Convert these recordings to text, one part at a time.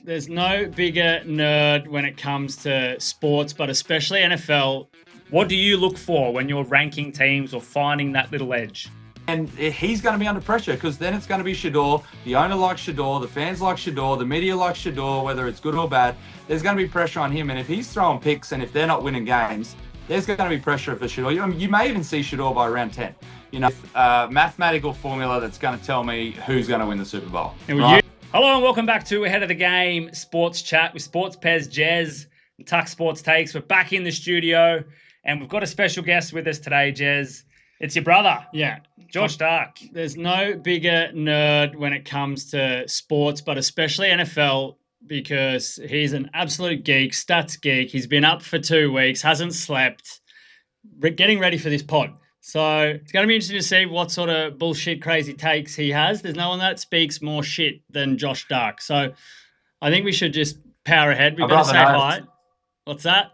There's no bigger nerd when it comes to sports, but especially NFL. What do you look for when you're ranking teams or finding that little edge? And he's going to be under pressure because then it's going to be Shedeur. The owner likes Shedeur. The fans like Shedeur. The media likes Shedeur, whether it's good or bad. There's going to be pressure on him. And if he's throwing picks and if they're not winning games, there's going to be pressure for Shedeur. You may even see Shedeur by round 10. Mathematical formula that's going to tell me who's going to win the Super Bowl. Right? Hello and welcome back to Ahead of the Game Sports Chat with Sports Pez, Jez, and Tuck Sports Takes. We're back in the studio and we've got a special guest with us today, Jez. It's your brother. Yeah. Josh Darke. There's no bigger nerd when it comes to sports, but especially NFL, because he's an absolute geek, stats geek. He's been up for 2 weeks, hasn't slept, getting ready for this pod. So it's going to be interesting to see what sort of bullshit crazy takes he has. There's no one that speaks more shit than Josh Darke. So I think we should just power ahead. We better say hi. What's that?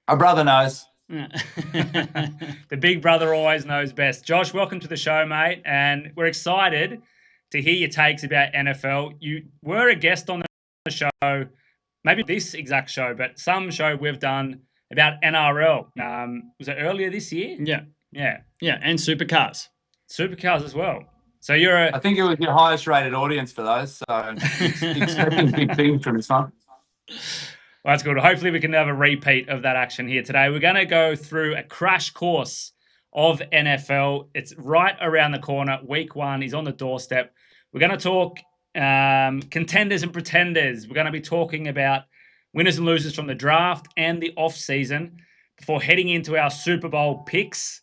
Our brother knows. The big brother always knows best. Josh, welcome to the show, mate. And we're excited to hear your takes about NFL. You were a guest on the show, maybe this exact show, but some show we've done about NRL. Was it earlier this year? Yeah, and supercars. Supercars as well. So I think it was your highest rated audience for those, so expecting big things from this one. Well, that's good. Hopefully we can have a repeat of that action here today. We're going to go through a crash course of NFL. It's right around the corner. Week 1 is on the doorstep. We're going to talk contenders and pretenders. We're going to be talking about winners and losers from the draft and the off-season before heading into our Super Bowl picks.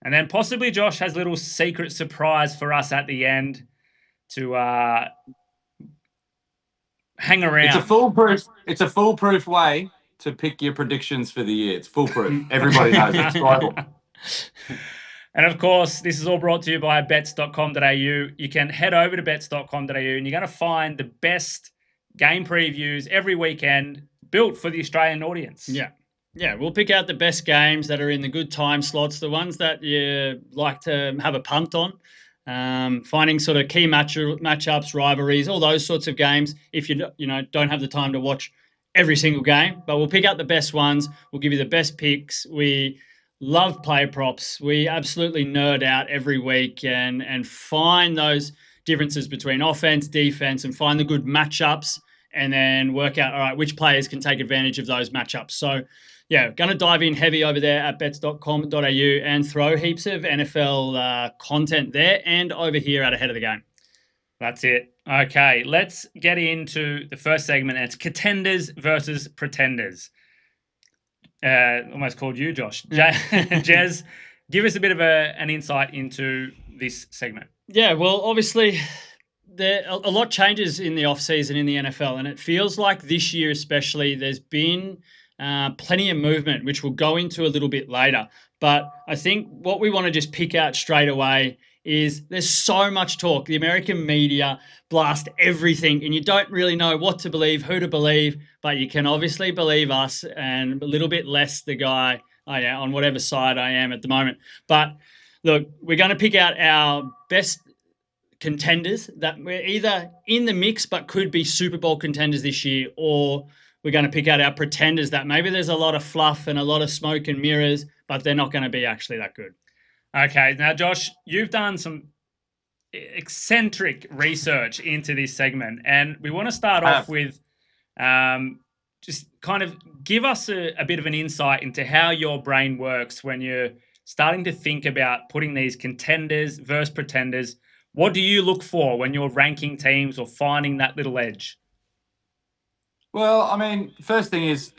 And then possibly Josh has a little secret surprise for us at the end to hang around. It's a foolproof way to pick your predictions for the year. It's foolproof. Everybody knows it's Bible. And of course, this is all brought to you by bets.com.au. You can head over to bets.com.au and you're going to find the best game previews every weekend built for the Australian audience. Yeah, we'll pick out the best games that are in the good time slots, the ones that you like to have a punt on, finding sort of key matchups, rivalries, all those sorts of games. If you don't have the time to watch every single game, but we'll pick out the best ones. We'll give you the best picks. We love player props. We absolutely nerd out every week and find those differences between offense, defense, and find the good matchups, and then work out, all right, which players can take advantage of those matchups. So, yeah, going to dive in heavy over there at bets.com.au and throw heaps of NFL content there and over here at Ahead of the Game. That's it. Okay, let's get into the first segment. And it's contenders versus pretenders. Almost called you, Josh. Jez, give us a bit of an insight into this segment. Yeah, well, obviously, a lot changes in the offseason in the NFL, and it feels like this year especially there's been plenty of movement, which we'll go into a little bit later. But I think what we want to just pick out straight away is there's so much talk. The American media blast everything, and you don't really know what to believe, who to believe, but you can obviously believe us and a little bit less the guy on whatever side I am at the moment. But look, we're going to pick out our best contenders that we're either in the mix but could be Super Bowl contenders this year, or we're going to pick out our pretenders that maybe there's a lot of fluff and a lot of smoke and mirrors, but they're not going to be actually that good. Okay. Now, Josh, you've done some eccentric research into this segment, and we want to start off with just kind of give us a bit of an insight into how your brain works when you're starting to think about putting these contenders versus pretenders. What do you look for when you're ranking teams or finding that little edge? Well, I mean, first thing is,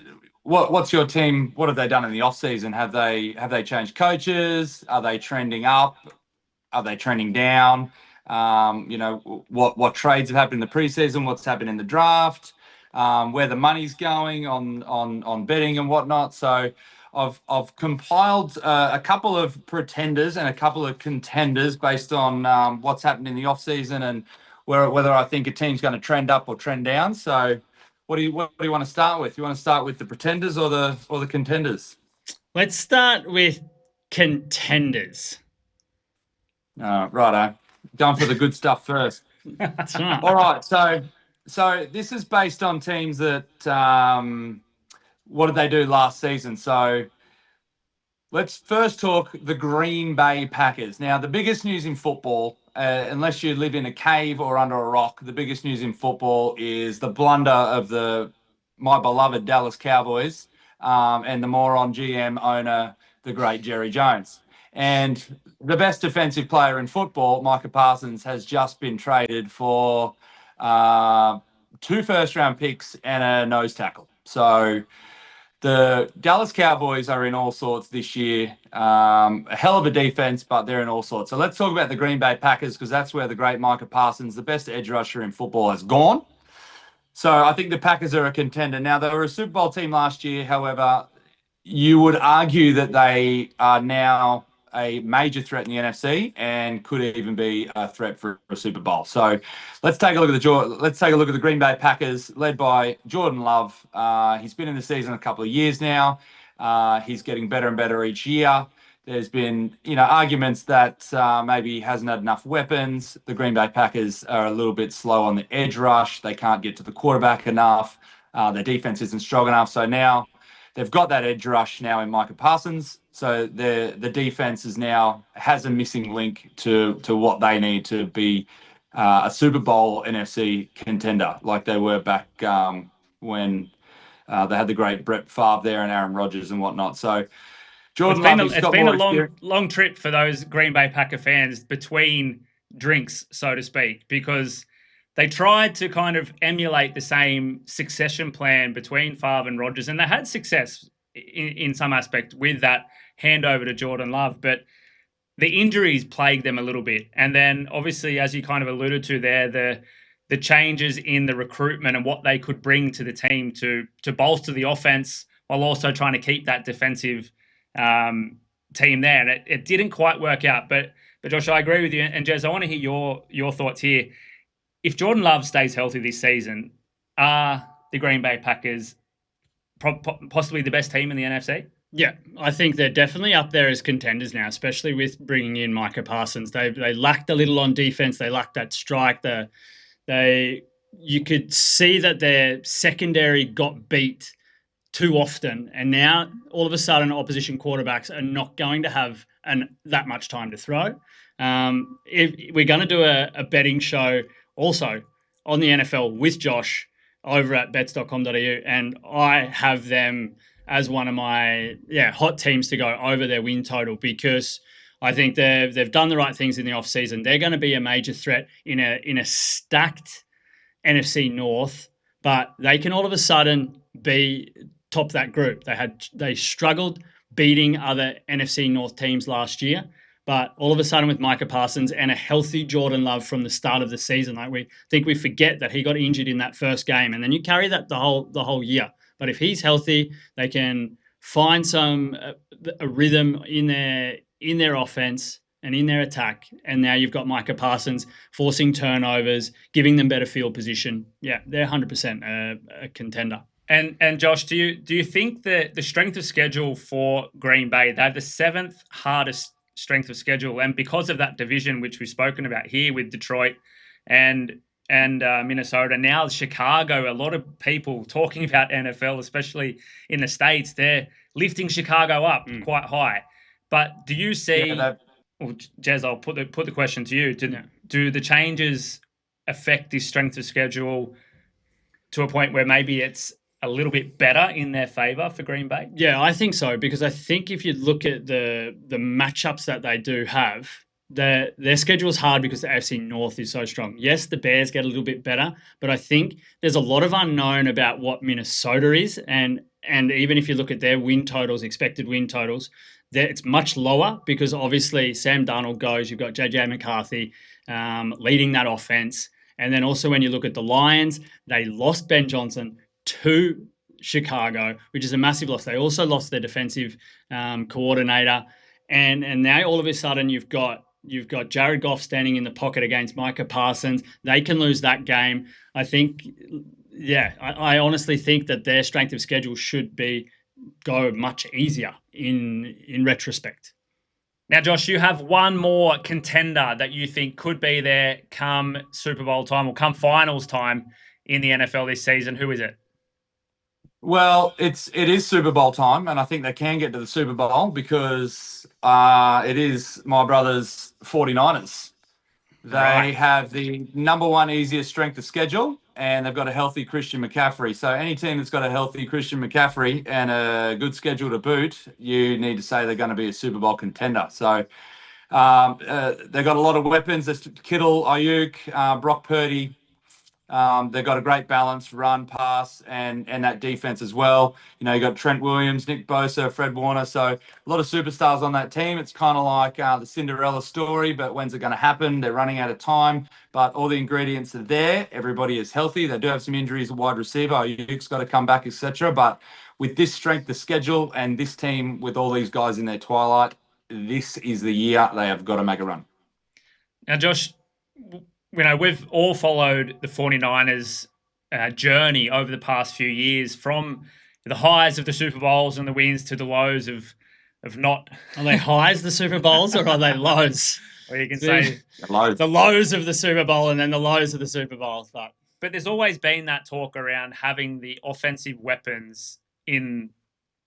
what's your team? What have they done in the offseason? Have they changed coaches? Are they trending up? Are they trending down? What trades have happened in the preseason? What's happened in the draft? Where the money's going on betting and whatnot. So I've compiled a couple of pretenders and a couple of contenders based on what's happened in the offseason and whether I think a team's going to trend up or trend down. So what do you want to start with? You want to start with the pretenders or the contenders? Let's start with contenders. Righto. Going for the good stuff first. That's right. All right. So So this is based on teams that what did they do last season? So let's first talk the Green Bay Packers. Now, the biggest news in football, unless you live in a cave or under a rock, the biggest news in football is the blunder of my beloved Dallas Cowboys and the moron GM owner, the great Jerry Jones. And the best defensive player in football, Micah Parsons, has just been traded for 2 first-round picks and a nose tackle. So the Dallas Cowboys are in all sorts this year. A hell of a defense, but they're in all sorts. So let's talk about the Green Bay Packers, because that's where the great Micah Parsons, the best edge rusher in football, has gone. So I think the Packers are a contender. Now, they were a Super Bowl team last year. However, you would argue that they are now a major threat in the NFC and could even be a threat for a Super Bowl. So let's take a look at the Green Bay Packers, led by Jordan Love. He's been in the season a couple of years now. He's getting better and better each year. There's been, arguments that maybe he hasn't had enough weapons. The Green Bay Packers are a little bit slow on the edge rush. They can't get to the quarterback enough. Their defense isn't strong enough. So now they've got that edge rush now in Micah Parsons. So the defense has a missing link to what they need to be a Super Bowl NFC contender, like they were back when they had the great Brett Favre there and Aaron Rodgers and whatnot. So Jordan Love, it's been a long trip for those Green Bay Packer fans between drinks, so to speak, because they tried to kind of emulate the same succession plan between Favre and Rodgers, and they had success in some aspect with that handover to Jordan Love, but the injuries plagued them a little bit. And then obviously, as you kind of alluded to there, the changes in the recruitment and what they could bring to the team to bolster the offense while also trying to keep that defensive team there. And it didn't quite work out. But Josh, I agree with you. And Jez, I want to hear your thoughts here. If Jordan Love stays healthy this season, are the Green Bay Packers possibly the best team in the NFC? Yeah, I think they're definitely up there as contenders now, especially with bringing in Micah Parsons. They lacked a little on defense. They lacked that strike. You could see that their secondary got beat too often, and now all of a sudden opposition quarterbacks are not going to have that much time to throw. If we're going to do a betting show also on the NFL with Josh over at bets.com.au, and I have them as one of my hot teams to go over their win total, because I think they've done the right things in the offseason. They're going to be a major threat in a stacked NFC North, but they can all of a sudden be top that group. They struggled beating other NFC North teams last year, but all of a sudden with Micah Parsons and a healthy Jordan Love from the start of the season, we forget that he got injured in that first game, and then you carry that the whole year. But if he's healthy, they can find a rhythm in their offense and in their attack. And now you've got Micah Parsons forcing turnovers, giving them better field position. Yeah, they're 100% a contender. And Josh, do you think that the strength of schedule for Green Bay, they have the 7th hardest strength of schedule, and because of that division which we've spoken about here with Detroit and Minnesota, now Chicago, a lot of people talking about NFL, especially in the States, they're lifting Chicago up quite high. But do you see, Jez, I'll put the question to you, do the changes affect this strength of schedule to a point where maybe it's a little bit better in their favor for Green Bay? Yeah, I think so, because I think if you look at the matchups that they do have, their schedule is hard because the AFC North is so strong. Yes, the Bears get a little bit better, but I think there's a lot of unknown about what Minnesota is, and even if you look at their win totals, expected win totals, it's much lower because obviously Sam Darnold goes, you've got JJ McCarthy leading that offense. And then also when you look at the Lions, they lost Ben Johnson to Chicago, which is a massive loss. They also lost their defensive coordinator. And now all of a sudden you've got Jared Goff standing in the pocket against Micah Parsons. They can lose that game. I think, I honestly think that their strength of schedule should go much easier in retrospect. Now, Josh, you have one more contender that you think could be there come Super Bowl time or come finals time in the NFL this season. Who is it? Well, it is Super Bowl time, and I think they can get to the Super Bowl because it is my brother's 49ers. They have the number one easiest strength of schedule, and they've got a healthy Christian McCaffrey. So any team that's got a healthy Christian McCaffrey and a good schedule to boot, you need to say they're going to be a Super Bowl contender. So they've got a lot of weapons. There's Kittle, Ayuk, Brock Purdy. They've got a great balance, run, pass, and that defense as well. You know, you got Trent Williams, Nick Bosa, Fred Warner. So a lot of superstars on that team. It's kind of like the Cinderella story, but when's it going to happen? They're running out of time, but all the ingredients are there. Everybody is healthy. They do have some injuries at wide receiver. Ayuk's got to come back, etc. But with this strength of schedule and this team with all these guys in their twilight, this is the year they have got to make a run. Now, Josh, we've all followed the 49ers journey over the past few years, from the highs of the Super Bowls and the wins to the lows of not. Are they highs, the Super Bowls, or are they lows? Or you can say the lows of the Super Bowl and then the lows of the Super Bowl. But there's always been that talk around having the offensive weapons in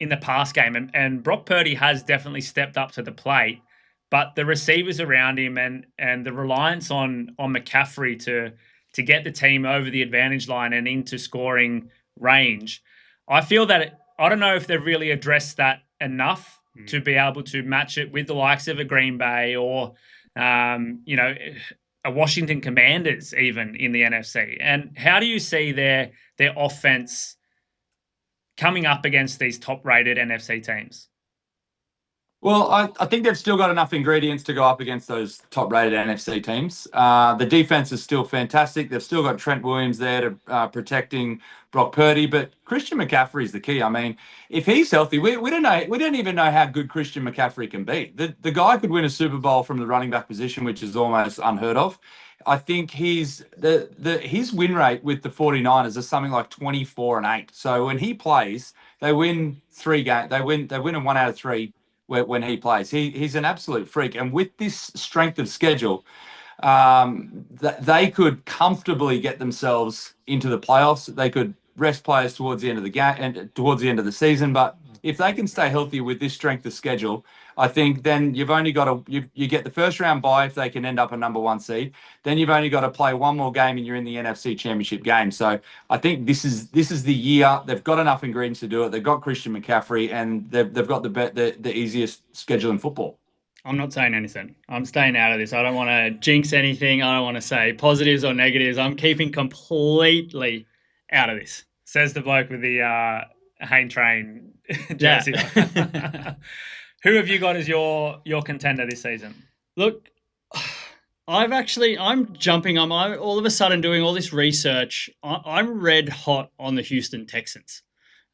the pass game. And Brock Purdy has definitely stepped up to the plate. But the receivers around him and the reliance on McCaffrey to get the team over the advantage line and into scoring range, I feel that I don't know if they've really addressed that enough to be able to match it with the likes of a Green Bay or a Washington Commanders even in the NFC. And how do you see their offense coming up against these top-rated NFC teams? Well, I think they've still got enough ingredients to go up against those top-rated NFC teams. The defense is still fantastic. They've still got Trent Williams there to protecting Brock Purdy, but Christian McCaffrey is the key. I mean, if he's healthy, we don't know. We don't even know how good Christian McCaffrey can be. The guy could win a Super Bowl from the running back position, which is almost unheard of. I think his win rate with the 49ers is something like 24-8. So when he plays, they win 3 games. They win in 1 out of 3. When he plays, he's an absolute freak, and with this strength of schedule, they could comfortably get themselves into the playoffs. They could rest players towards the end of the game and towards the end of the season. But if they can stay healthy with this strength of schedule, I think then you've only got to you get the first round bye if they can end up a number 1 seed. Then you've only got to play one more game and you're in the NFC Championship game. So I think this is the year. They've got enough ingredients to do it. They've got Christian McCaffrey and they've got the easiest schedule in football. I'm not saying anything. I'm staying out of this. I don't want to jinx anything. I don't want to say positives or negatives. I'm keeping completely out of this. Says the bloke with the Hain Train jersey. Yeah. Who have you got as your contender this season? Look, I'm jumping. I'm all of a sudden doing all this research. I'm red hot on the Houston Texans.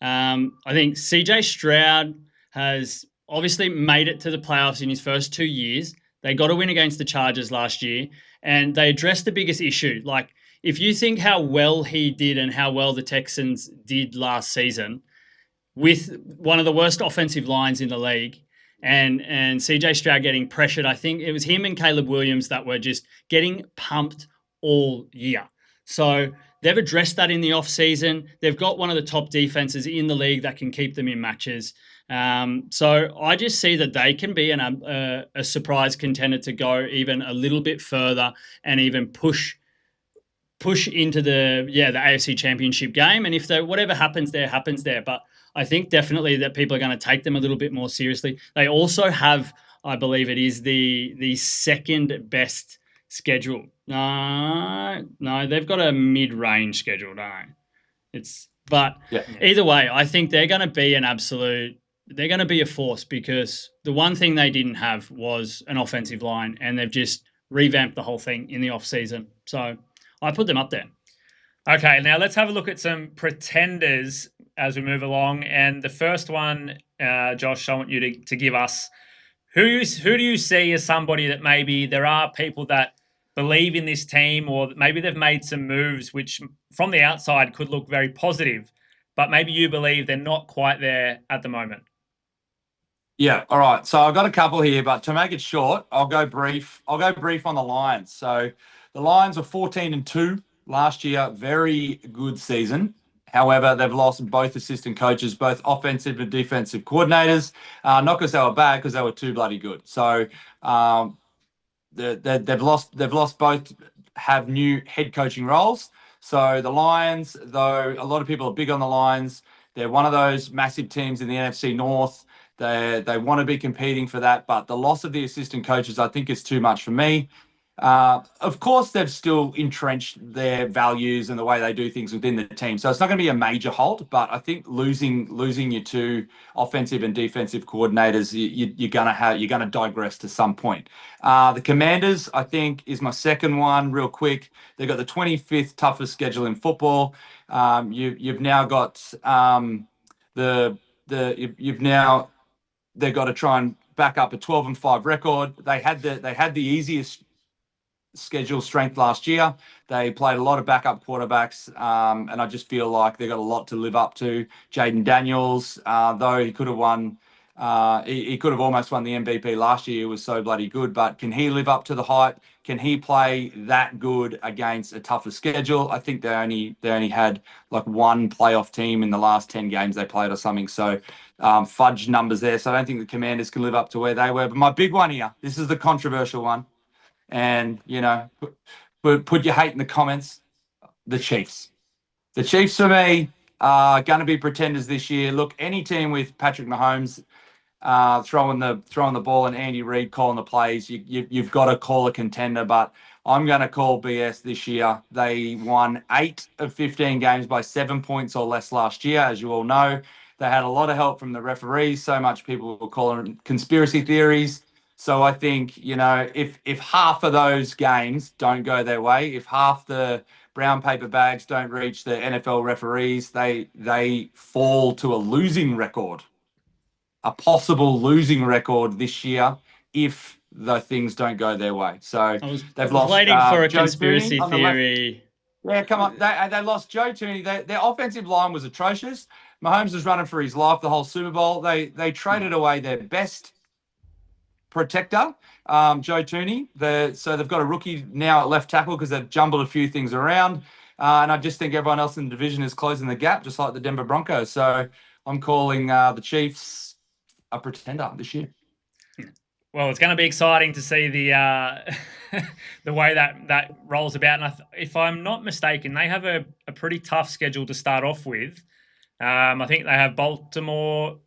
I think CJ Stroud has obviously made it to the playoffs in his first 2 years. They got a win against the Chargers last year, and they addressed the biggest issue. Like, if you think how well he did and how well the Texans did last season with one of the worst offensive lines in the league, and CJ Stroud getting pressured. I think it was him and Caleb Williams that were just getting pumped all year. So they've addressed that in the offseason. They've got one of the top defenses in the league that can keep them in matches. So I just see that they can be a surprise contender to go even a little bit further and even push into the AFC Championship game. And if whatever happens there. But I think definitely that people are going to take them a little bit more seriously. They also have, I believe it is the second best schedule. No, they've got a mid-range schedule, don't they? Either way, I think they're going to be they're going to be a force, because the one thing they didn't have was an offensive line, and they've just revamped the whole thing in the off-season. So I put them up there. Okay, now let's have a look at some pretenders as we move along. And the first one, Josh, I want you to give us who do you see as somebody that maybe there are people that believe in this team, or maybe they've made some moves which from the outside could look very positive, but maybe you believe they're not quite there at the moment. Yeah, all right. So I've got a couple here, but to make it short, I'll go brief on the Lions. So the Lions are 14-2 last year, very good season. However, they've lost both assistant coaches, both offensive and defensive coordinators, not because they were bad, because they were too bloody good. So they've lost both, have new head coaching roles. So the Lions, though a lot of people are big on the Lions, they're one of those massive teams in the NFC North. They want to be competing for that, but the loss of the assistant coaches, I think, is too much for me. Of course, they've still entrenched their values and the way they do things within the team, so it's not going to be a major halt. But I think losing your two offensive and defensive coordinators, you're going to digress to some point. The Commanders, I think, is my second one. Real quick, they've got the 25th toughest schedule in football. You've now got they've got to try and back up a 12-5 record. They had the easiest schedule strength last year. They played a lot of backup quarterbacks, and I just feel like they've got a lot to live up to. Jaden Daniels, though he could have won, he could have almost won the MVP last year. He was so bloody good, but can he live up to the hype? Can he play that good against a tougher schedule? I think they only had like one playoff team in the last 10 games they played or something. So fudge numbers there. So I don't think the Commanders can live up to where they were. But my big one here, this is the controversial one. And, put your hate in the comments. The Chiefs. The Chiefs, for me, are going to be pretenders this year. Look, any team with Patrick Mahomes throwing the ball and Andy Reid calling the plays, you've got to call a contender. But I'm going to call BS this year. They won 8 of 15 games by 7 points or less last year, as you all know. They had a lot of help from the referees. So much people were calling conspiracy theories. So I think, if half of those games don't go their way, if half the brown paper bags don't reach the NFL referees, they fall to a losing record, a possible losing record this year if the things don't go their way. So they've lost. Waiting for a Joe conspiracy theory. Yeah, come on. They lost Joe Tooney. Their offensive line was atrocious. Mahomes was running for his life the whole Super Bowl. They traded away their best protector, Joe Tooney. So they've got a rookie now at left tackle because they've jumbled a few things around. And I just think everyone else in the division is closing the gap, just like the Denver Broncos. So I'm calling the Chiefs a pretender this year. Well, it's going to be exciting to see the the way that rolls about. And if I'm not mistaken, they have a pretty tough schedule to start off with. I think they have Baltimore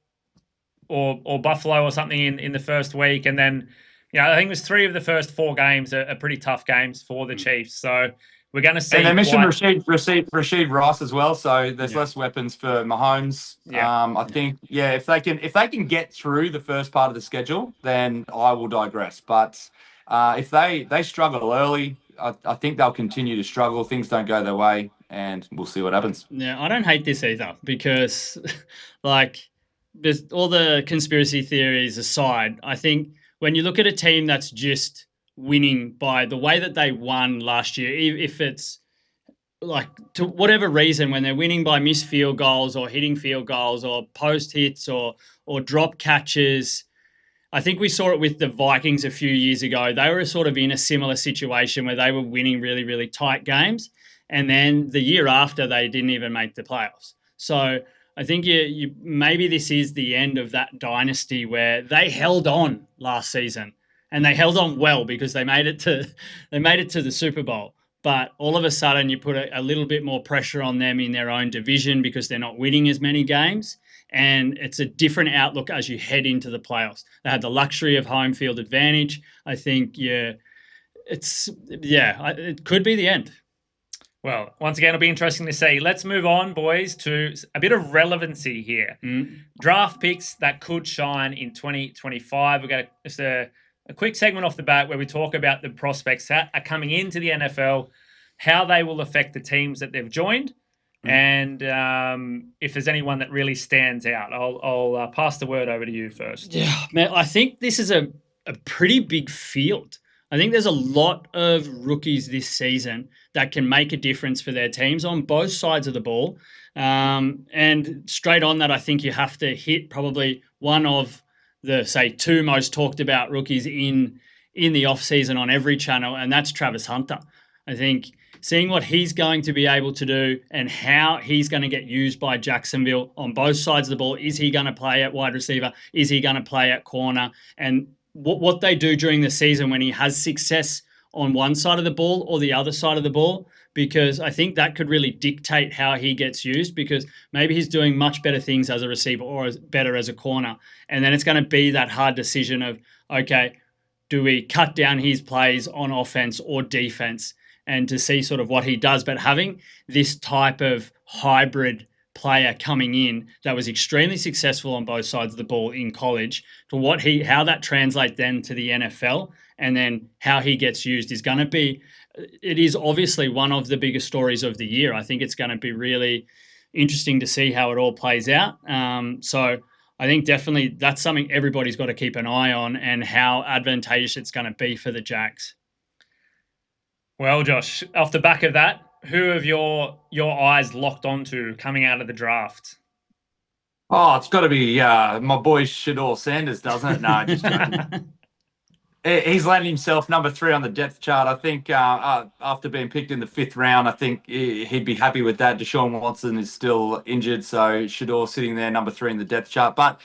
or Buffalo or something in the first week. And then, I think it was 3 of the first 4 games are pretty tough games for the Chiefs. So we're going to see. And they mentioned Rashid Rice as well. So there's less weapons for Mahomes. Yeah. I think, if they can get through the first part of the schedule, then I will digress. But if they struggle early, I think they'll continue to struggle. Things don't go their way, and we'll see what happens. Yeah, I don't hate this either because, there's all the conspiracy theories aside, I think when you look at a team that's just winning by the way that they won last year, if it's to whatever reason, when they're winning by missed field goals or hitting field goals or post hits or drop catches, I think we saw it with the Vikings a few years ago. They were sort of in a similar situation where they were winning really, really tight games. And then the year after, they didn't even make the playoffs. So I think you maybe this is the end of that dynasty where they held on last season, and they held on well because they made it to the Super Bowl. But all of a sudden, you put a little bit more pressure on them in their own division because they're not winning as many games, and it's a different outlook as you head into the playoffs. They had the luxury of home field advantage. I think it could be the end. Well, once again, it'll be interesting to see. Let's move on, boys, to a bit of relevancy here. Draft picks that could shine in 2025. We've got just a quick segment off the bat where we talk about the prospects that are coming into the NFL, how they will affect the teams that they've joined, and if there's anyone that really stands out. I'll pass the word over to you first. Yeah, man, I think this is a pretty big field. I think there's a lot of rookies this season that can make a difference for their teams on both sides of the ball. And straight on that, I think you have to hit probably one of the, say, 2 most talked about rookies in the offseason on every channel, and that's Travis Hunter. I think seeing what he's going to be able to do and how he's going to get used by Jacksonville on both sides of the ball. Is he going to play at wide receiver? Is he going to play at corner? And what they do during the season when he has success on one side of the ball or the other side of the ball, because I think that could really dictate how he gets used, because maybe he's doing much better things as a receiver or better as a corner. And then it's going to be that hard decision of, okay, do we cut down his plays on offense or defense, and to see sort of what he does. But having this type of hybrid player coming in that was extremely successful on both sides of the ball in college, to how that translates then to the NFL, and then how he gets used is going to be, it is obviously one of the biggest stories of the year. I think it's going to be really interesting to see how it all plays out. So I think definitely that's something everybody's got to keep an eye on, and how advantageous it's going to be for the Jags. Well, Josh, off the back of that, who have your eyes locked onto coming out of the draft? Oh, it's got to be my boy Shedeur Sanders, doesn't it? No, just joking. He's landed himself number 3 on the depth chart. I think after being picked in the 5th round, I think he'd be happy with that. Deshaun Watson is still injured, so Shedeur sitting there number 3 in the depth chart. But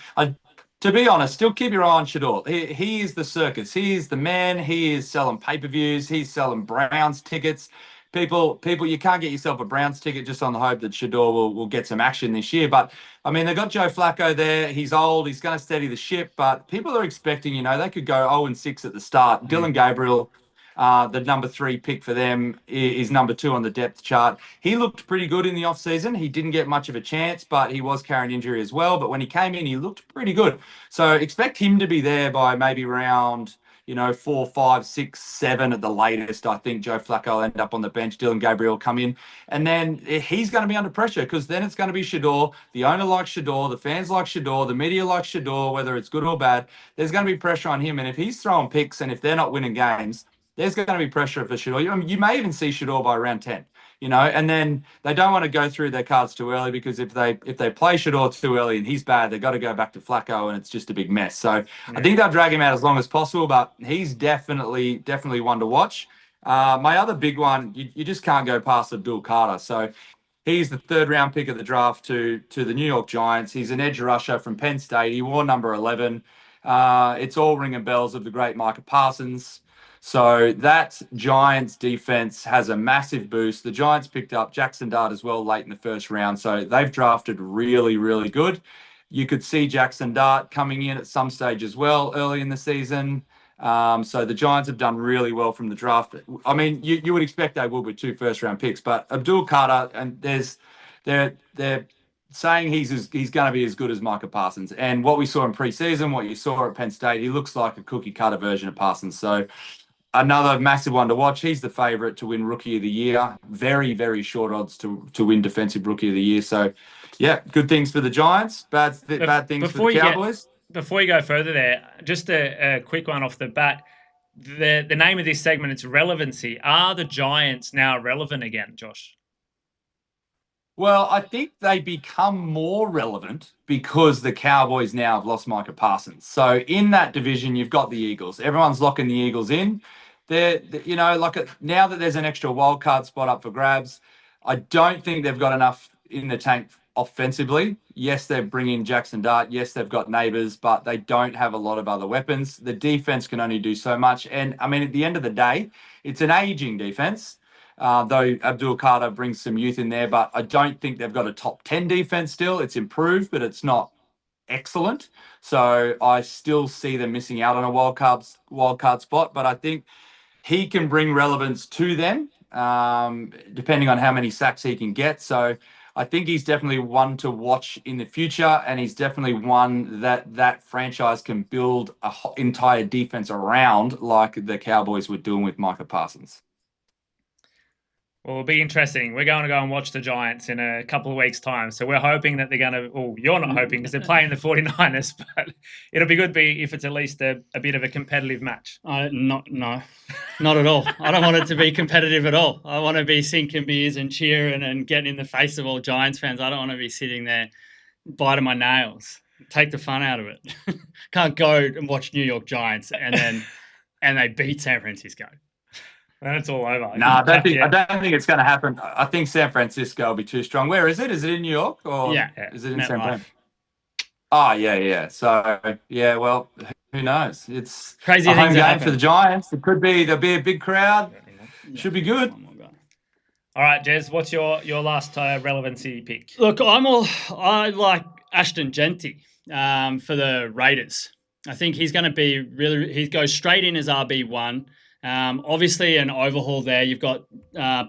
to be honest, still keep your eye on Shedeur. He is the circus. He is the man. He is selling pay-per-views. He's selling Browns tickets. People, you can't get yourself a Browns ticket just on the hope that Shedeur will get some action this year. But, I mean, they've got Joe Flacco there. He's old. He's going to steady the ship. But people are expecting, they could go 0-6 at the start. Dylan Gabriel, the number 3 pick for them, is number 2 on the depth chart. He looked pretty good in the offseason. He didn't get much of a chance, but he was carrying injury as well. But when he came in, he looked pretty good. So expect him to be there by maybe round 4, 5, 6, 7 at the latest. I think Joe Flacco will end up on the bench. Dylan Gabriel will come in. And then he's going to be under pressure, because then it's going to be Shedeur. The owner likes Shedeur. The fans like Shedeur. The media likes Shedeur, whether it's good or bad. There's going to be pressure on him. And if he's throwing picks and if they're not winning games, there's going to be pressure for Shedeur. You may even see Shedeur by round 10. And then they don't want to go through their cards too early, because if they play Shedeur too early and he's bad, they've got to go back to Flacco and it's just a big mess. So I think they'll drag him out as long as possible, but he's definitely one to watch. My other big one, you just can't go past Abdul Carter. So he's the 3rd round pick of the draft to the New York Giants. He's an edge rusher from Penn State. He wore number 11. It's all ringing bells of the great Micah Parsons. So that Giants defense has a massive boost. The Giants picked up Jackson Dart as well late in the 1st round. So they've drafted really, really good. You could see Jackson Dart coming in at some stage as well early in the season. So the Giants have done really well from the draft. I mean, you would expect they would with 2 first-round picks, but Abdul Carter, and they're saying he's going to be as good as Micah Parsons. And what we saw in preseason, what you saw at Penn State, he looks like a cookie-cutter version of Parsons. So another massive one to watch. He's the favorite to win Rookie of the Year. Very, very short odds to win Defensive Rookie of the Year. So, yeah, good things for the Giants, bad things for the Cowboys. Before you go further there, just a quick one off the bat. The name of this segment, it's relevancy. Are the Giants now relevant again, Josh? Well, I think they become more relevant because the Cowboys now have lost Micah Parsons. So in that division, you've got the Eagles. Everyone's locking the Eagles in. Now that there's an extra wild card spot up for grabs, I don't think they've got enough in the tank offensively. Yes, they're bringing Jackson Dart. Yes, they've got Neighbors, but they don't have a lot of other weapons. The defense can only do so much. And, I mean, at the end of the day, it's an aging defense. Though Abdul Carter brings some youth in there, but I don't think they've got a top 10 defense still. It's improved, but it's not excellent. So I still see them missing out on a wild card spot, but I think he can bring relevance to them, depending on how many sacks he can get. So I think he's definitely one to watch in the future, and he's definitely one that franchise can build an entire defense around, like the Cowboys were doing with Micah Parsons. Well, it'll be interesting. We're going to go and watch the Giants in a couple of weeks' time. So we're hoping that they're going to, well, you're not hoping because they're playing the 49ers, but it'll be good if it's at least a bit of a competitive match. No, not at all. I don't want it to be competitive at all. I want to be sinking beers and cheering and getting in the face of all Giants fans. I don't want to be sitting there biting my nails. Take the fun out of it. Can't go and watch New York Giants and they beat San Francisco. Then it's all over. No, I don't think it's going to happen. I think San Francisco will be too strong. Where is it? Is it in New York or is it in San Fran? Oh, yeah. So, yeah, well, who knows? It's crazy a home game happen for the Giants. There'll be a big crowd. Yeah. Should be good. All right, Jez, what's your last relevancy pick? Look, I like Ashton Jeanty for the Raiders. I think he's going to be he goes straight in as RB1. Obviously, an overhaul there. You've got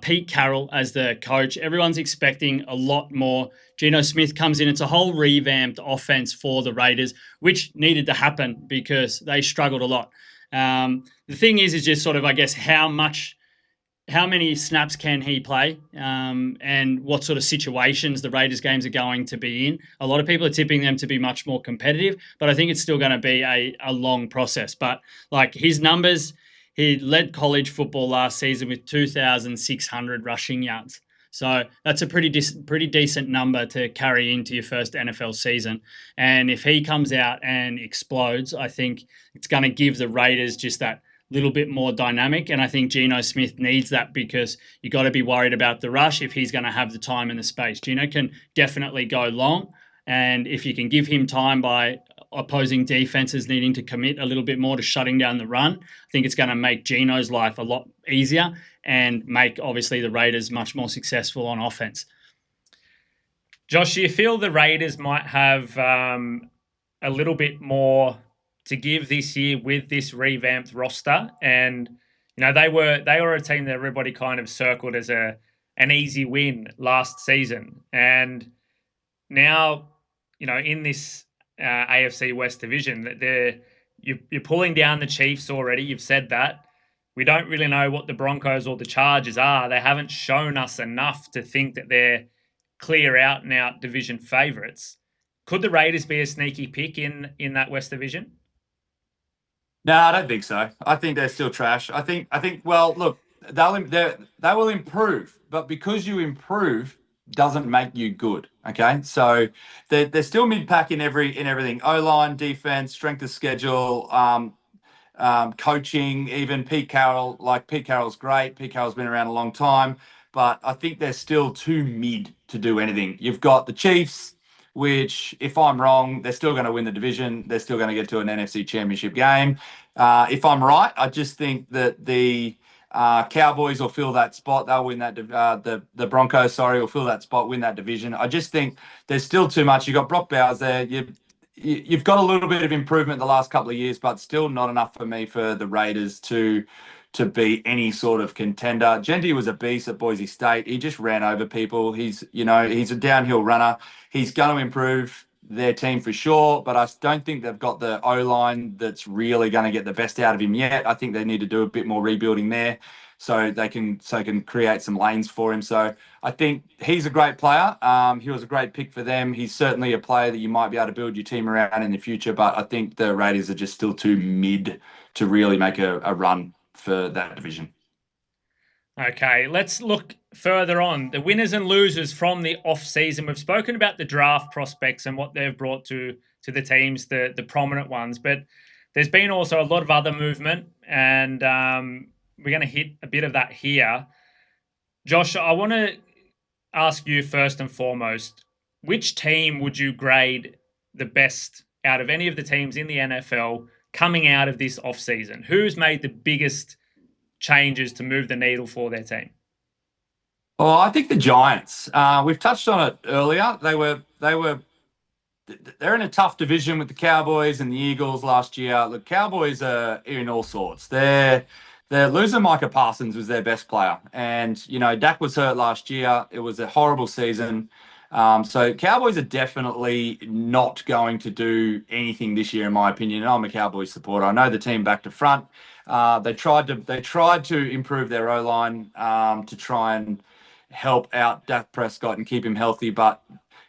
Pete Carroll as the coach. Everyone's expecting a lot more. Geno Smith comes in. It's a whole revamped offense for the Raiders, which needed to happen because they struggled a lot. The thing is just sort of, I guess, how many snaps can he play and what sort of situations the Raiders games are going to be in. A lot of people are tipping them to be much more competitive, but I think it's still going to be a long process. But like his numbers, he led college football last season with 2,600 rushing yards. So that's a pretty decent number to carry into your first NFL season. And if he comes out and explodes, I think it's going to give the Raiders just that little bit more dynamic. And I think Geno Smith needs that because you got to be worried about the rush if he's going to have the time and the space. Geno can definitely go long. And if you can give him time by opposing defenses needing to commit a little bit more to shutting down the run, I think it's going to make Geno's life a lot easier and make, obviously, the Raiders much more successful on offense. Josh, do you feel the Raiders might have a little bit more to give this year with this revamped roster? And, you know, they were a team that everybody kind of circled as an easy win last season. And now, you know, in this AFC West division, that you're pulling down the Chiefs already. You've said that. We don't really know what the Broncos or the Chargers are. They haven't shown us enough to think that they're clear out and out division favourites. Could the Raiders be a sneaky pick in that West division? No, I don't think so. I think they're still trash. I think. Well, look, they will improve, but because you improve doesn't make you good. Okay, so they're still mid-pack in everything. O-line, defense, strength of schedule, coaching, even Pete Carroll. Like Pete Carroll's great. Pete Carroll's been around a long time, but I think they're still too mid to do anything. You've got the Chiefs, which, if I'm wrong, they're still going to win the division. They're still going to get to an NFC Championship game. If I'm right, I just think that the Cowboys will fill that spot. They'll win that. The Broncos, will fill that spot, win that division. I just think there's still too much. You've got Brock Bowers there. You've got a little bit of improvement the last couple of years, but still not enough for me for the Raiders to be any sort of contender. Jeanty was a beast at Boise State. He just ran over people. He's a downhill runner. He's going to improve their team for sure, but I don't think they've got the O-line that's really going to get the best out of him yet. I think they need to do a bit more rebuilding there so they can create some lanes for him. So I think he's a great player. He was a great pick for them. He's certainly a player that you might be able to build your team around in the future, but I think the Raiders are just still too mid to really make a run for that division. Okay, let's look further on. The winners and losers from the off-season. We've spoken about the draft prospects and what they've brought to the teams, the prominent ones, but there's been also a lot of other movement, and we're going to hit a bit of that here. Josh, I want to ask you first and foremost, which team would you grade the best out of any of the teams in the NFL coming out of this off-season? Who's made the biggest changes to move the needle for their team? Well, I think the Giants. We've touched on it earlier. They're in a tough division with the Cowboys and the Eagles last year. The Cowboys are in all sorts. They're losing Micah Parsons was their best player, and Dak was hurt last year. It was a horrible season. So Cowboys are definitely not going to do anything this year, in my opinion. And I'm a Cowboys supporter. I know the team back to front. They tried to improve their O-line to try and help out Dak Prescott and keep him healthy. But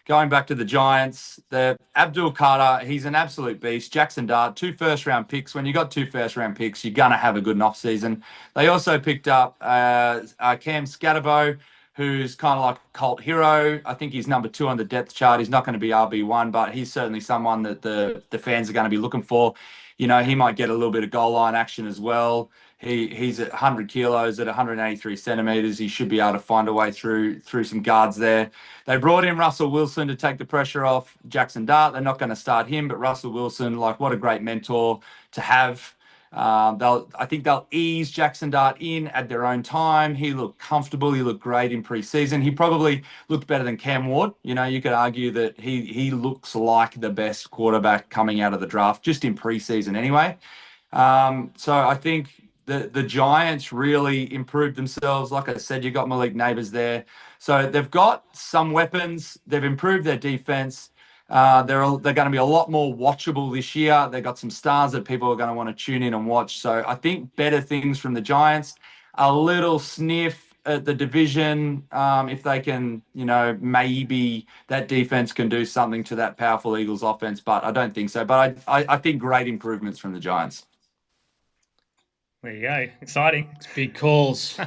going back to the Giants, the Abdul Carter, he's an absolute beast. Jackson Dart, 2 first-round picks. When you got 2 first-round picks, you're going to have a good enough season. They also picked up Cam Scatterbo, who's kind of like a cult hero. I think he's number 2 on the depth chart. He's not going to be RB1, but he's certainly someone that the fans are going to be looking for. He might get a little bit of goal line action as well. He's at 100 kilos at 183 centimeters. He should be able to find a way through some guards there. They brought in Russell Wilson to take the pressure off Jackson Dart. They're not going to start him, but Russell Wilson, like, what a great mentor to have. I think they'll ease Jackson Dart in at their own time. He looked comfortable. He looked great in preseason. He probably looked better than Cam Ward. You know, you could argue that he looks like the best quarterback coming out of the draft just in preseason anyway. So I think the Giants really improved themselves. Like I said, you got Malik Neighbors there. So they've got some weapons. They've improved their defense. They're going to be a lot more watchable this year. They've got some stars that people are going to want to tune in and watch. So I think better things from the Giants. A little sniff at the division. If they can, you know, maybe that defense can do something to that powerful Eagles offense, but I don't think so. But I think great improvements from the Giants. There you go. Exciting. It's big calls.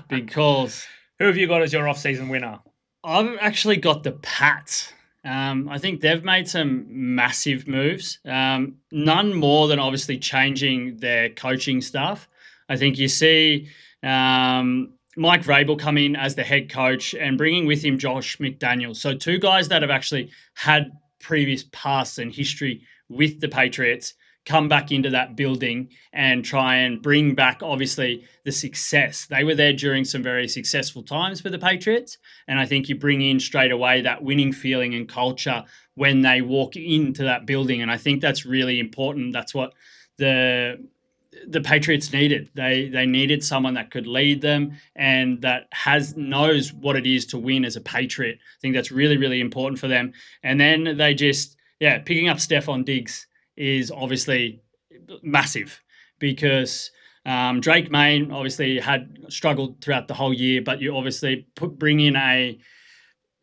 Big calls. Who have you got as your off-season winner? I've actually got the Pats. I think they've made some massive moves. None more than obviously changing their coaching staff. I think you see Mike Vrabel come in as the head coach and bringing with him Josh McDaniels. So two guys that have actually had previous pasts and history with the Patriots come back into that building and try and bring back, obviously, the success. They were there during some very successful times for the Patriots, and I think you bring in straight away that winning feeling and culture when they walk into that building, and I think that's really important. That's what the Patriots needed. They needed someone that could lead them and that knows what it is to win as a Patriot. I think that's really, really important for them. And then they just, picking up Stephon Diggs is obviously massive because Drake May obviously had struggled throughout the whole year, but you obviously bring in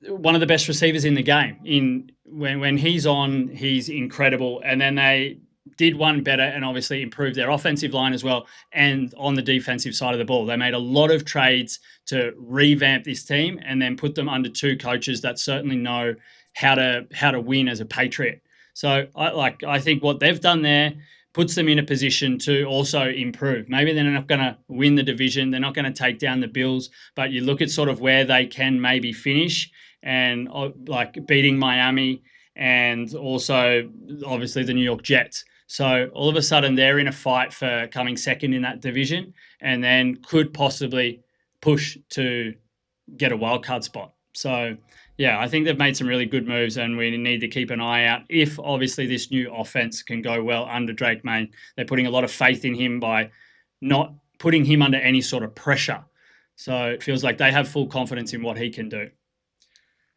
one of the best receivers in the game. When he's on, he's incredible. And then they did one better and obviously improved their offensive line as well. And on the defensive side of the ball, they made a lot of trades to revamp this team and then put them under two coaches that certainly know how to win as a Patriot. So I think what they've done there puts them in a position to also improve. Maybe they're not going to win the division. They're not going to take down the Bills, but you look at sort of where they can maybe finish and like beating Miami and also obviously the New York Jets. So all of a sudden they're in a fight for coming second in that division and then could possibly push to get a wild card spot. So yeah, I think they've made some really good moves and we need to keep an eye out if obviously this new offense can go well under Drake May. They're putting a lot of faith in him by not putting him under any sort of pressure. So it feels like they have full confidence in what he can do.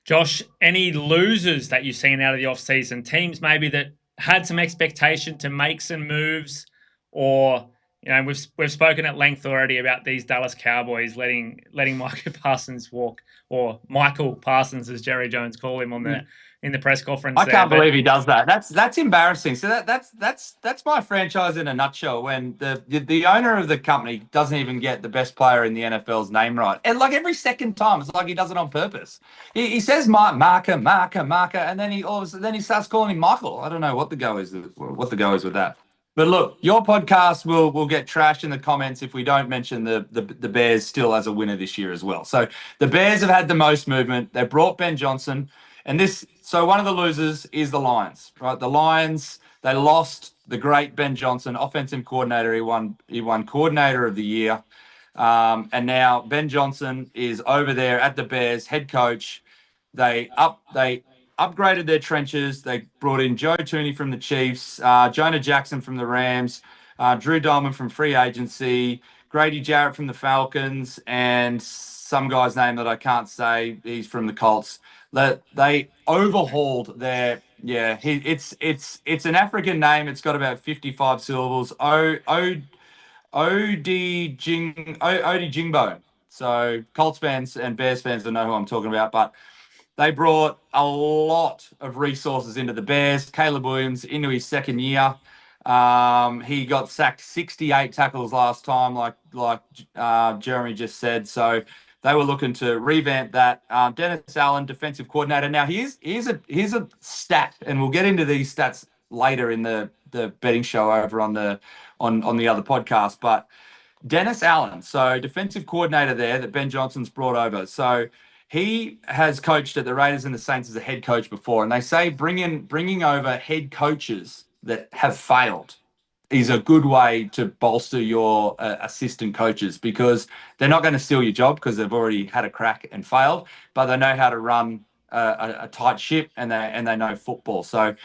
Josh, any losers that you've seen out of the offseason? Teams maybe that had some expectation to make some moves, or you know, we've spoken at length already about these Dallas Cowboys letting Micah Parsons walk, or Michael Parsons, as Jerry Jones called him in the press conference. I can't believe he does that. That's embarrassing. So that's my franchise in a nutshell. When the owner of the company doesn't even get the best player in the NFL's name right, and like every second time, it's like he does it on purpose. He says Marker, and then he starts calling him Michael. I don't know what the go is with that. But look, your podcast will get trashed in the comments if we don't mention the Bears still as a winner this year as well. So the Bears have had the most movement. They brought Ben Johnson. So one of the losers is the Lions, right? The Lions, they lost the great Ben Johnson, offensive coordinator. He won coordinator of the year. And now Ben Johnson is over there at the Bears, head coach. They upgraded their trenches. They brought in Joe Tooney from the Chiefs, Jonah Jackson from the Rams, Drew Diamond from free agency, Grady Jarrett from the Falcons, and some guy's name that I can't say. He's from the Colts. They overhauled their it's an African name. It's got about 55 syllables. Odi Jingbo. So Colts fans and Bears fans will know who I'm talking about, but they brought a lot of resources into the Bears. Caleb Williams into his second year. He got sacked 68 tackles last time, like Jeremy just said. So they were looking to revamp that. Dennis Allen, defensive coordinator. Now here's a stat, and we'll get into these stats later in the betting show over on the other podcast. But Dennis Allen, so defensive coordinator there that Ben Johnson's brought over. So he has coached at the Raiders and the Saints as a head coach before, and they say bringing over head coaches that have failed is a good way to bolster your assistant coaches, because they're not going to steal your job because they've already had a crack and failed, but they know how to run a tight ship, and they know football. So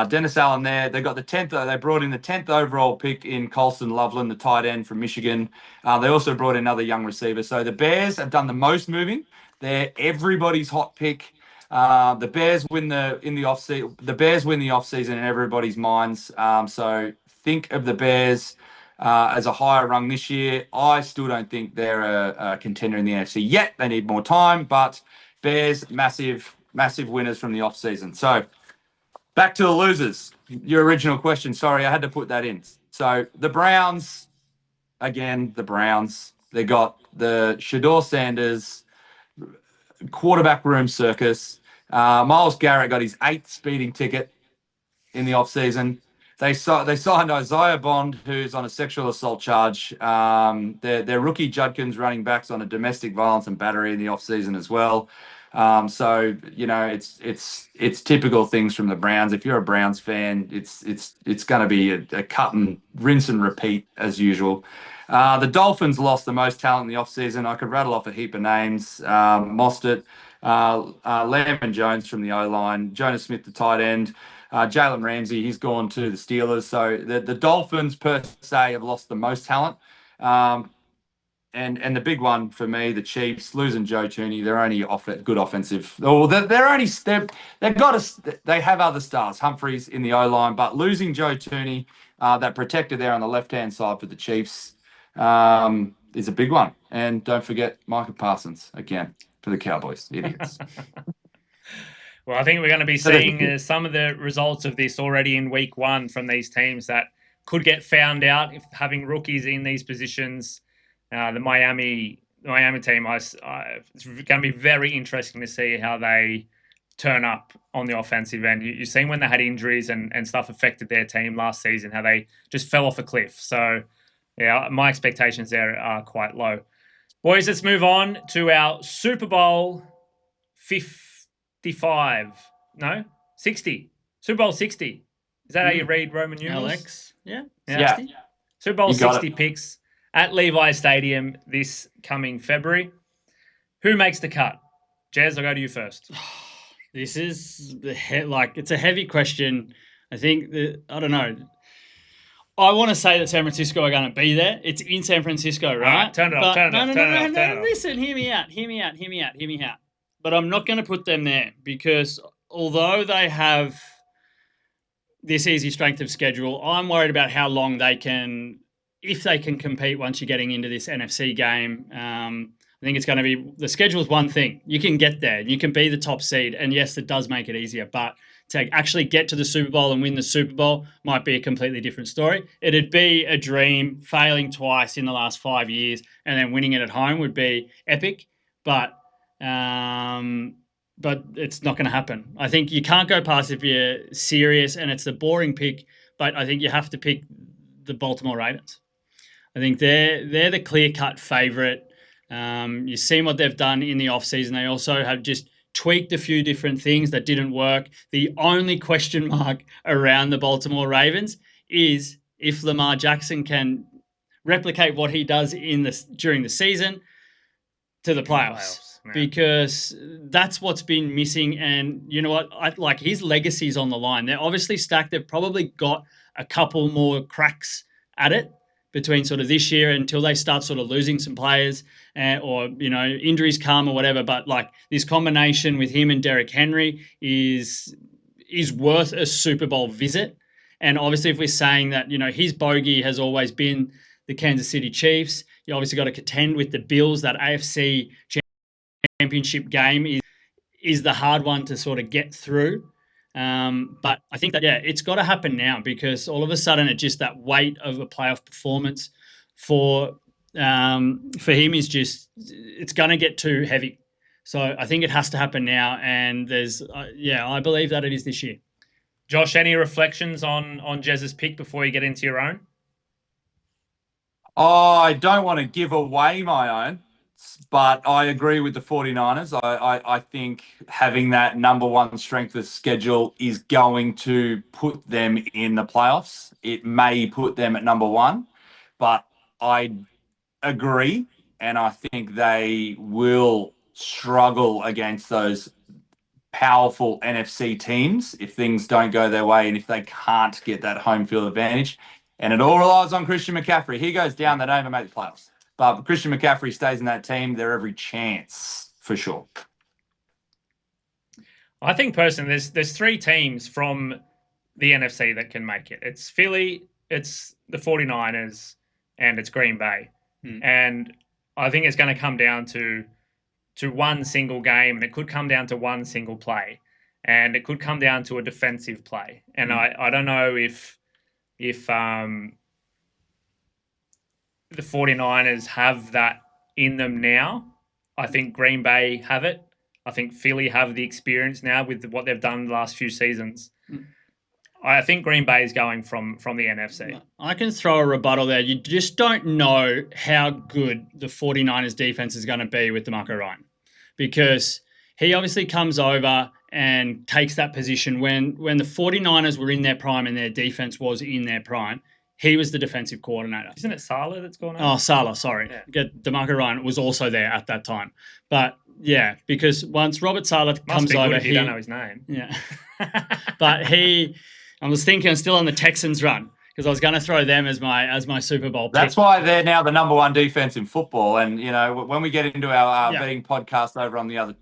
Dennis Allen there. They got the 10th. They brought in the 10th overall pick in Colston Loveland, the tight end from Michigan. They also brought in another young receiver. So the Bears have done the most moving. They're everybody's hot pick. The Bears win the offseason. The Bears win the offseason in everybody's minds. So think of the Bears as a higher rung this year. I still don't think they're a contender in the NFC yet. They need more time, but Bears, massive winners from the offseason. So back to the losers. Your original question. Sorry, I had to put that in. So the Browns, again, the Browns. They got the Shedeur Sanders quarterback room circus. Myles Garrett got his 8th speeding ticket in the offseason. They signed Isaiah Bond, who's on a sexual assault charge. Their rookie Judkins running backs on a domestic violence and battery in the offseason as well. So it's typical things from the Browns. If you're a Browns fan, it's going to be a cut and rinse and repeat as usual. The Dolphins lost the most talent in the offseason. I could rattle off a heap of names. Mostert, Lamb and Jones from the O-line, Jonas Smith, the tight end, Jalen Ramsey, he's gone to the Steelers. So the Dolphins per se have lost the most talent. And the big one for me, the Chiefs losing Joe Thuney. They're only good offensive. Oh, they have other stars, Humphreys in the O-line, but losing Joe Thuney, that protector there on the left-hand side for the Chiefs, is a big one. And don't forget Micah Parsons again for the Cowboys. Idiots. Well, I think we're going to be seeing some of the results of this already in week 1 from these teams that could get found out if having rookies in these positions. The Miami team, it's going to be very interesting to see how they turn up on the offensive end. You've seen when they had injuries and stuff affected their team last season, how they just fell off a cliff. So, yeah, my expectations there are quite low. Boys, let's move on to our Super Bowl 55. No, 60. Super Bowl 60. Is that how you read Roman numerals? Alex, yeah. Super Bowl 60 picks at Levi's Stadium this coming February. Who makes the cut? Jez, I'll go to you first. This is it's a heavy question. I think I don't know. I want to say that San Francisco are going to be there. It's in San Francisco, right? Turn it off. No. Listen, hear me out. But I'm not going to put them there because although they have this easy strength of schedule, I'm worried about how long they can, if they can compete once you're getting into this NFC game. I think it's going to be, the schedule is one thing. You can get there. You can be the top seed. And yes, it does make it easier. But to actually get to the Super Bowl and win the Super Bowl might be a completely different story. It'd be a dream. Failing twice in the last 5 years and then winning it at home would be epic. But it's not going to happen. I think you can't go past if you're serious, and it's a boring pick, but I think you have to pick the Baltimore Ravens. I think they're the clear-cut favorite. You've seen what they've done in the offseason. They also have just tweaked a few different things that didn't work. The only question mark around the Baltimore Ravens is if Lamar Jackson can replicate what he does during the season to the playoffs. Because that's what's been missing. And you know what? His legacy's on the line. They're obviously stacked. They've probably got a couple more cracks at it between sort of this year until they start sort of losing some players or, injuries come or whatever. But this combination with him and Derrick Henry is worth a Super Bowl visit. And obviously if we're saying that, his bogey has always been the Kansas City Chiefs, you obviously got to contend with the Bills. That AFC championship game is the hard one to sort of get through. But I think that, it's got to happen now because all of a sudden it's just that weight of a playoff performance for him is just, it's going to get too heavy. So I think it has to happen now. And I believe that it is this year. Josh, any reflections on Jez's pick before you get into your own? I don't want to give away my own, but I agree with the 49ers. I think having that number one strength of schedule is going to put them in the playoffs. It may put them at number one, but I agree, and I think they will struggle against those powerful NFC teams if things don't go their way and if they can't get that home field advantage. And it all relies on Christian McCaffrey. He goes down, they don't even make the playoffs. But if Christian McCaffrey stays in that team, they're every chance for sure. I think personally, there's three teams from the NFC that can make it. It's Philly, it's the 49ers, and it's Green Bay. And I think it's going to come down to one single game, and it could come down to one single play, and it could come down to a defensive play. And I don't know if the 49ers have that in them now. I think Green Bay have it. I think Philly have the experience now with what they've done the last few seasons. I think Green Bay is going from the NFC. I can throw a rebuttal there. You just don't know how good the 49ers defense is going to be with DeMarco Ryan, because he obviously comes over and takes that position when the 49ers were in their prime and their defense was in their prime. He was the defensive coordinator. Isn't it Saleh that's going on? Oh, Saleh, sorry. Yeah. DeMarco Ryan was also there at that time. But yeah, because once Robert Saleh comes over, he don't know his name. Yeah. But I was thinking still on the Texans run, because I was going to throw them as my Super Bowl pick. That's why they're now the number one defense in football. And you know, when we get into our betting podcast over on the other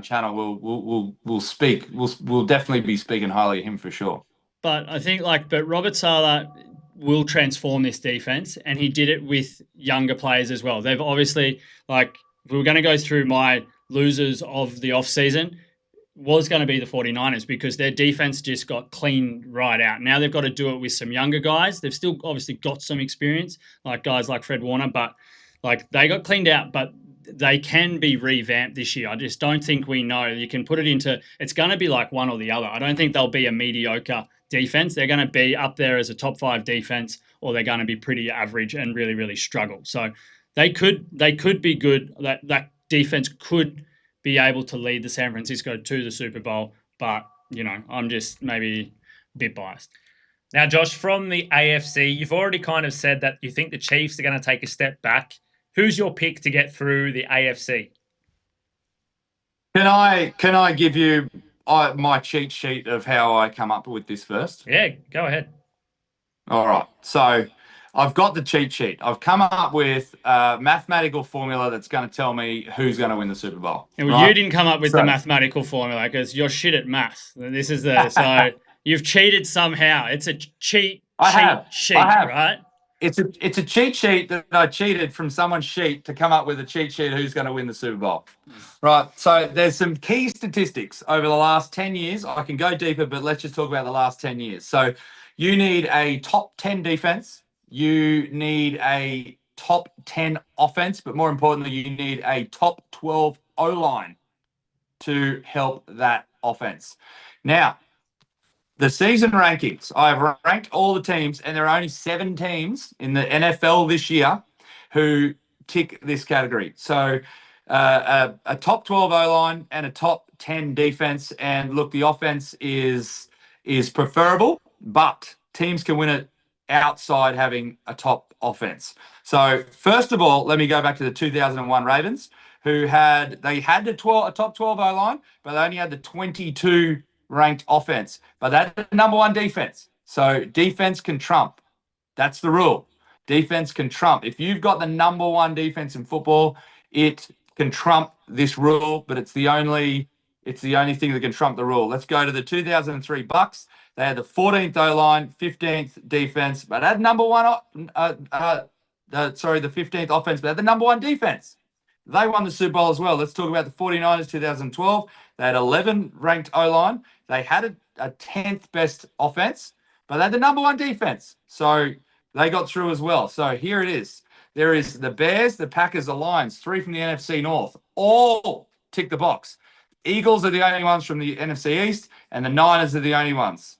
channel, we'll definitely be speaking highly of him for sure. But I think but Robert Saleh will transform this defense, and he did it with younger players as well. They've obviously, if we were going to go through my losers of the offseason, was going to be the 49ers, because their defense just got cleaned right out. Now they've got to do it with some younger guys. They've still obviously got some experience, like guys like Fred Warner, but they got cleaned out, but they can be revamped this year. I just don't think we know. You can put it into, it's going to be like one or the other. I don't think they'll be a mediocre defense. They're going to be up there as a top 5 defense, or they're going to be pretty average and really, really struggle. So they could be good. That defense could be able to lead the San Francisco to the Super Bowl, but I'm just maybe a bit biased. Now, Josh, from the AFC, you've already kind of said that you think the Chiefs are going to take a step back. Who's your pick to get through the AFC? Can I give you my cheat sheet of how I come up with this first? Yeah, go ahead. All right. So I've got the cheat sheet. I've come up with a mathematical formula that's going to tell me who's going to win the Super Bowl. And you didn't come up with the mathematical formula, because you're shit at maths. This is so you've cheated somehow. It's a cheat sheet, right? It's a cheat sheet that I cheated from someone's sheet to come up with a cheat sheet who's going to win the Super Bowl. Right. So there's some key statistics over the last 10 years. I can go deeper, but let's just talk about the last 10 years. So you need a top 10 defense. You need a top 10 offense, but more importantly, you need a top 12 O-line to help that offense. Now, the season rankings, I've ranked all the teams, and there are only 7 teams in the NFL this year who tick this category. So a top 12 O-line and a top 10 defense. And look, the offense is preferable, but teams can win it outside having a top offense. So first of all, let me go back to the 2001 Ravens, who had a top 12 O-line, but they only had the 22 ranked offense, but that's the number one defense. So defense can trump. That's the rule. Defense can trump. If you've got the number one defense in football, it can trump this rule, but it's the only thing that can trump the rule. Let's go to the 2003 Bucks. They had the 14th O-line, 15th defense, but had the 15th offense, but had the number one defense. They won the Super Bowl as well. Let's talk about the 49ers 2012. They had 11 ranked O-line. They had a 10th best offense, but they had the number one defense. So they got through as well. So here it is. There is the Bears, the Packers, the Lions, 3 from the NFC North. All tick the box. Eagles are the only ones from the NFC East, and the Niners are the only ones.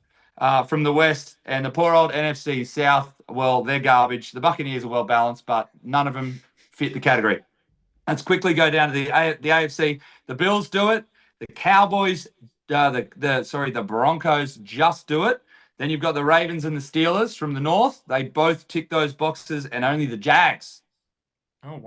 from the West, and the poor old NFC South, well, they're garbage. The Buccaneers are well balanced, but none of them fit the category. Let's quickly go down to the AFC. The Bills do it. The Cowboys, the Broncos just do it. Then you've got the Ravens and the Steelers from the North. They both tick those boxes, and only the Jags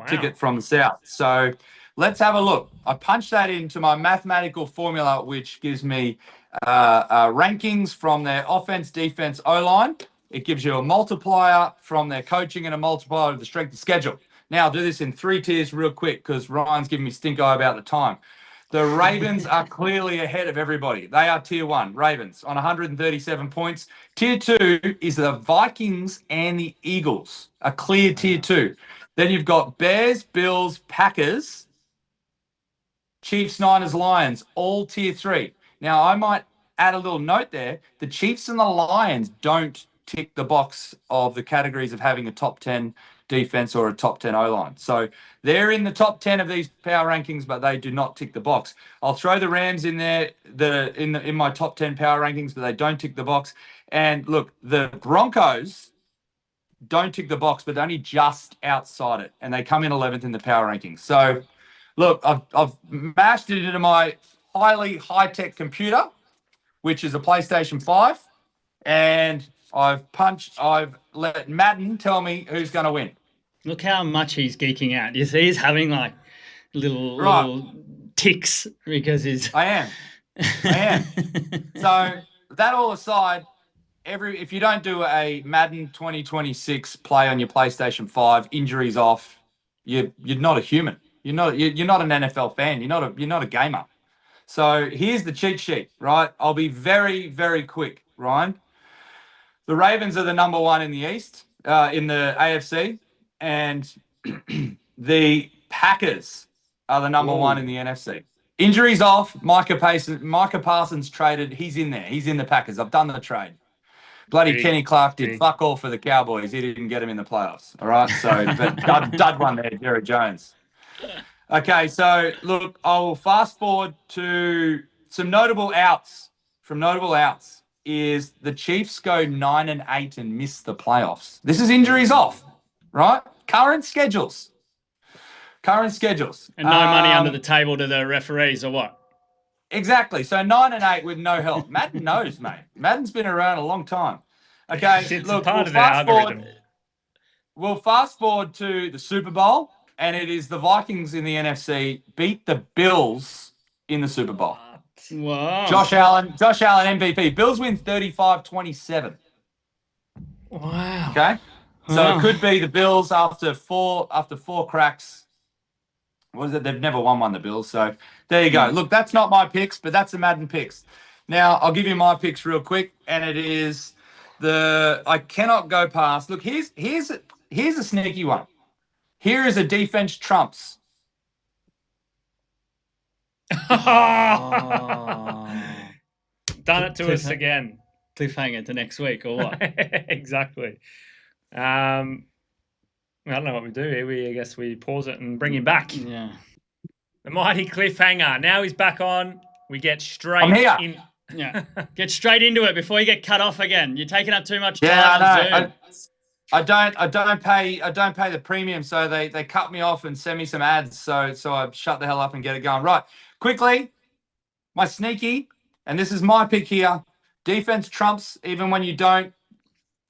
tick it from the South. So let's have a look. I punched that into my mathematical formula, which gives me rankings from their offense, defense, O-line. It gives you a multiplier from their coaching and a multiplier of the strength of schedule. Now, I'll do this in 3 tiers real quick because Ryan's giving me stink eye about the time. The Ravens are clearly ahead of everybody. They are tier 1, Ravens, on 137 points. Tier 2 is the Vikings and the Eagles, a clear tier 2. Then you've got Bears, Bills, Packers, Chiefs, Niners, Lions, all tier 3. Now, I might add a little note there. The Chiefs and the Lions don't tick the box of the categories of having a top 10 defense or a top 10 O-line. So they're in the top 10 of these power rankings, but they do not tick the box. I'll throw the Rams in there in my top 10 power rankings, but they don't tick the box. And look, the Broncos don't tick the box, but only just outside it, and they come in 11th in the power rankings. So look, I've mashed it into my highly high-tech computer, which is a PlayStation 5, and I've let Madden tell me who's going to win. Look how much he's geeking out. You see, he's having like little ticks because he's. I am. So that all aside, if you don't do a Madden 2026 play on your PlayStation 5, injuries off, you're not a human. You're not an NFL fan. You're not a gamer. So here's the cheat sheet, right? I'll be very, very quick, Ryan. The Ravens are the number 1 in the East, in the AFC, and the Packers are the number 1 in the NFC. Injuries off. Micah Parsons traded. He's in there. He's in the Packers. I've done the trade. Bloody Kenny Clark did fuck all for the Cowboys. He didn't get him in the playoffs. All right. So, but dud one there, Jerry Jones. Okay. So look, I will fast forward to some notable outs. From notable outs is the Chiefs go 9-8 and miss the playoffs. This is injuries off, right? Current schedules. And no money under the table to the referees or what? Exactly. So 9-8 with no help. Madden knows, mate. Madden's been around a long time. Okay, look, we'll fast forward to the Super Bowl, and it is the Vikings in the NFC beat the Bills in the Super Bowl. Wow. Josh Allen MVP. Bills win 35-27. Wow. Okay? So it could be the Bills after four cracks. What is it? They've never won one, the Bills. So there you go. Look, that's not my picks, but that's the Madden picks. Now, I'll give you my picks real quick, and it is I cannot go past. Look, here's a sneaky one. Here is a defense trumps. Done it to us again. Cliffhanger to next week or what? Exactly. I don't know what we do here. I guess we pause it and bring him back. Yeah. The mighty cliffhanger. Now he's back on. We get straight in. Yeah. Get straight into it before you get cut off again. You're taking up too much time. Yeah, I don't pay the premium, so they cut me off and send me some ads. So I shut the hell up and get it going. Right. Quickly, my sneaky, and this is my pick here. Defense trumps even when you don't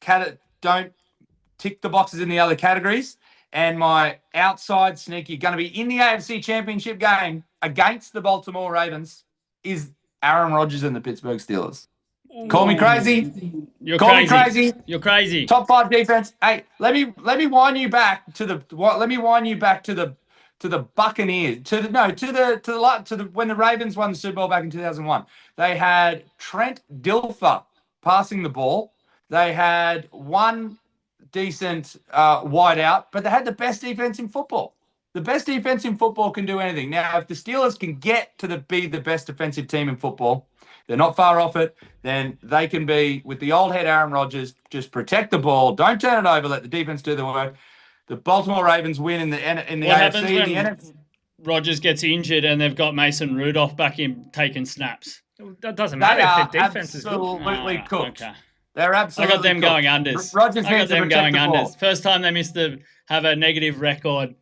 tick the boxes in the other categories. And my outside sneaky going to be in the AFC Championship game against the Baltimore Ravens is Aaron Rodgers and the Pittsburgh Steelers. Call me crazy. Call me crazy. You're crazy. Top 5 defense. Hey, let me wind you back to the Buccaneers. To when the Ravens won the Super Bowl back in 2001. They had Trent Dilfer passing the ball. They had one decent wideout, but they had the best defense in football. The best defense in football can do anything. Now, if the Steelers can get to be the best defensive team in football, they're not far off it, then they can be, with the old head Aaron Rodgers, just protect the ball, don't turn it over, let the defense do the work. The Baltimore Ravens win in the AFC. Rodgers gets injured and they've got Mason Rudolph back in taking snaps? That doesn't They matter are if their defense is good. absolutely cooked. Okay. They're I absolutely got them cooked. going unders. Rodgers I got needs to them protect going the ball. unders. First time they have a negative record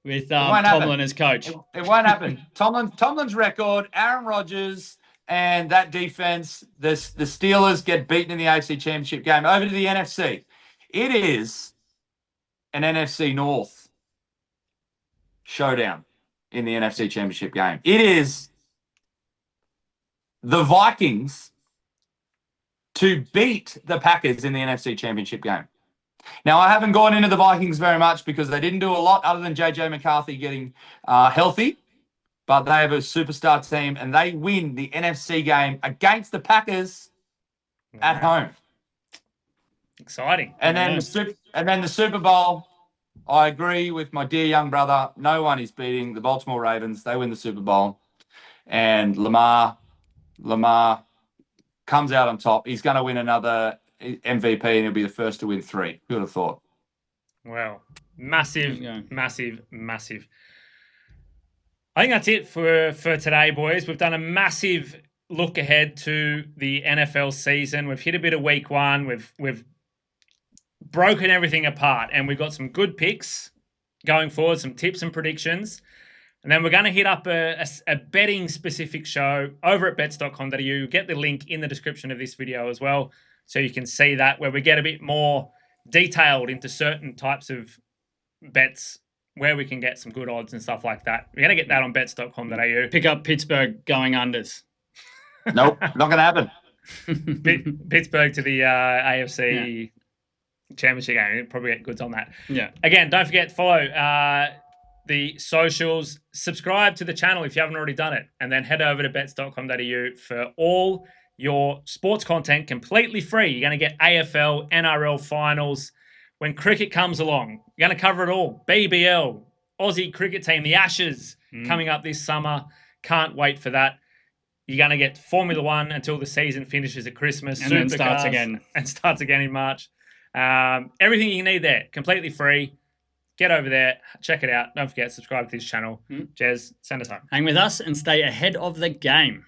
with won't Tomlin happen. as coach. It won't happen. Tomlin's record, Aaron Rodgers, and that defense. The Steelers get beaten in the AFC Championship game. Over to the NFC. It is an NFC North showdown in the NFC Championship game. It is the Vikings to beat the Packers in the NFC Championship game. Now, I haven't gone into the Vikings very much because they didn't do a lot other than JJ McCarthy getting healthy, but they have a superstar team and they win the NFC game against the Packers at home. Exciting. And then the Super Bowl, I agree with my dear young brother. No one is beating the Baltimore Ravens. They win the Super Bowl. And Lamar comes out on top. He's going to win another MVP and he'll be the first to win 3. Who would have thought? Wow. Massive. I think that's it for today, boys. We've done a massive look ahead to the NFL season. We've hit a bit of week 1. We've broken everything apart, and we've got some good picks going forward, some tips and predictions. And then we're going to hit up a betting specific show over at bets.com.au. Get the link in the description of this video as well, so you can see that, where we get a bit more detailed into certain types of bets, where we can get some good odds and stuff like that. We're going to get that on bets.com.au. Pick up Pittsburgh going unders. Nope, not going to happen. Pittsburgh to the AFC Championship game. You'll probably get goods on that. Yeah. Again, don't forget, follow the socials. Subscribe to the channel if you haven't already done it. And then head over to bets.com.au for all your sports content completely free. You're going to get AFL, NRL finals. When cricket comes along, you're going to cover it all. BBL, Aussie cricket team, the Ashes coming up this summer. Can't wait for that. You're going to get Formula One until the season finishes at Christmas. And then starts again. And starts again in March. Everything you need there, completely free. Get over there, check it out. Don't forget, subscribe to this channel. Jez, send us home. Hang with us and stay ahead of the game.